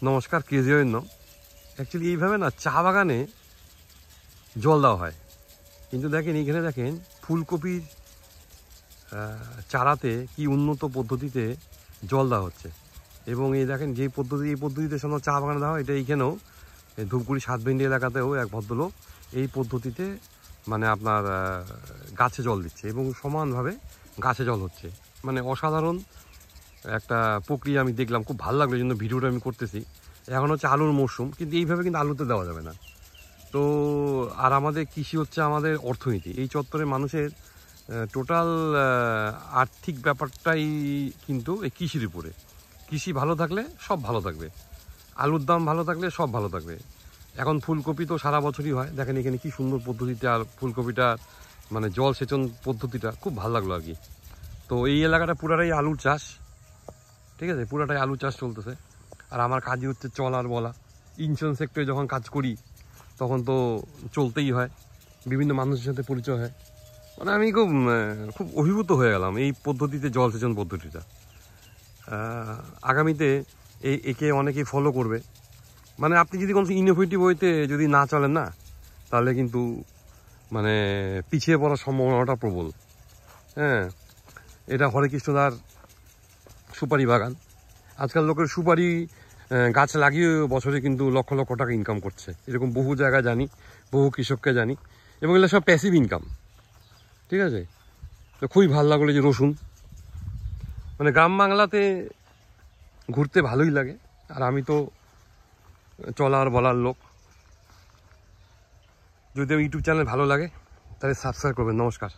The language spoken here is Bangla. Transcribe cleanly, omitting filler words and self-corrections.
নমস্কার, কেজি অন্য। অ্যাকচুয়ালি এইভাবে না চা বাগানে জল দেওয়া হয়, কিন্তু দেখেন এইখানে দেখেন ফুলকপির চারাতে কি উন্নত পদ্ধতিতে জল দেওয়া হচ্ছে। এবং এই দেখেন যে এই পদ্ধতিতে সাধারণত চা বাগানে দেওয়া হয়, এটা এইখানেও ধূপগুড়ি সাতভেন্ডি এলাকাতেও এক ভদ্রলোক এই পদ্ধতিতে মানে আপনার গাছে জল দিচ্ছে এবং সমানভাবে গাছে জল হচ্ছে। মানে অসাধারণ একটা প্রক্রিয়া আমি দেখলাম, খুব ভালো লাগলো, এই জন্য ভিডিওটা আমি করতেছি। এখন হচ্ছে আলুর মরশুম, কিন্তু এইভাবে কিন্তু আলুতে দেওয়া যাবে না। তো আর আমাদের কৃষি হচ্ছে আমাদের অর্থনীতি। এই চত্বরে মানুষের টোটাল আর্থিক ব্যাপারটাই কিন্তু এই কৃষির উপরে। কৃষি ভালো থাকলে সব ভালো থাকবে, আলুর দাম ভালো থাকলে সব ভালো থাকবে। এখন ফুলকপি তো সারা বছরই হয়, দেখেন এখানে কি সুন্দর পদ্ধতিতে আর ফুলকপিটা মানে জল সেচন পদ্ধতিটা খুব ভালো লাগলো আর কি। তো এই এলাকাটা পুরাটাই আলুর চাষ, ঠিক আছে, পুরাটাই আলু চাষ চলতেছে। আর আমার কাজই হচ্ছে চলার বলা। ইন্স্যুরেন্স সেক্টরে যখন কাজ করি তখন তো চলতেই হয়, বিভিন্ন মানুষের সাথে পরিচয় হয়। মানে আমি খুব অভিভূত হয়ে গেলাম এই পদ্ধতিতে, জলসেচন পদ্ধতিটা। আগামীতে একে অনেকেই ফলো করবে। মানে আপনি যদি কোনো ইনোভেটিভ ওয়েতে যদি না চলেন না, তাহলে কিন্তু মানে পিছিয়ে পড়ার সম্ভাবনাটা প্রবল। হ্যাঁ, এটা হরেকৃষ্ণদার সুপারি বাগান। আজকাল লোকের সুপারি গাছ লাগিয়ে বছরে কিন্তু লক্ষ লক্ষ টাকা ইনকাম করছে, এরকম বহু জায়গায় জানি, বহু কৃষককে জানি। এবং এগুলো সব প্যাসিভ ইনকাম, ঠিক আছে। তো খুবই ভালো লাগলো যে রসুন, মানে গ্রাম বাংলাতে ঘুরতে ভালোই লাগে। আর আমি তো চলার বলার লোক। যদি ইউটিউব চ্যানেল ভালো লাগে তাহলে সাবস্ক্রাইব করবেন। নমস্কার।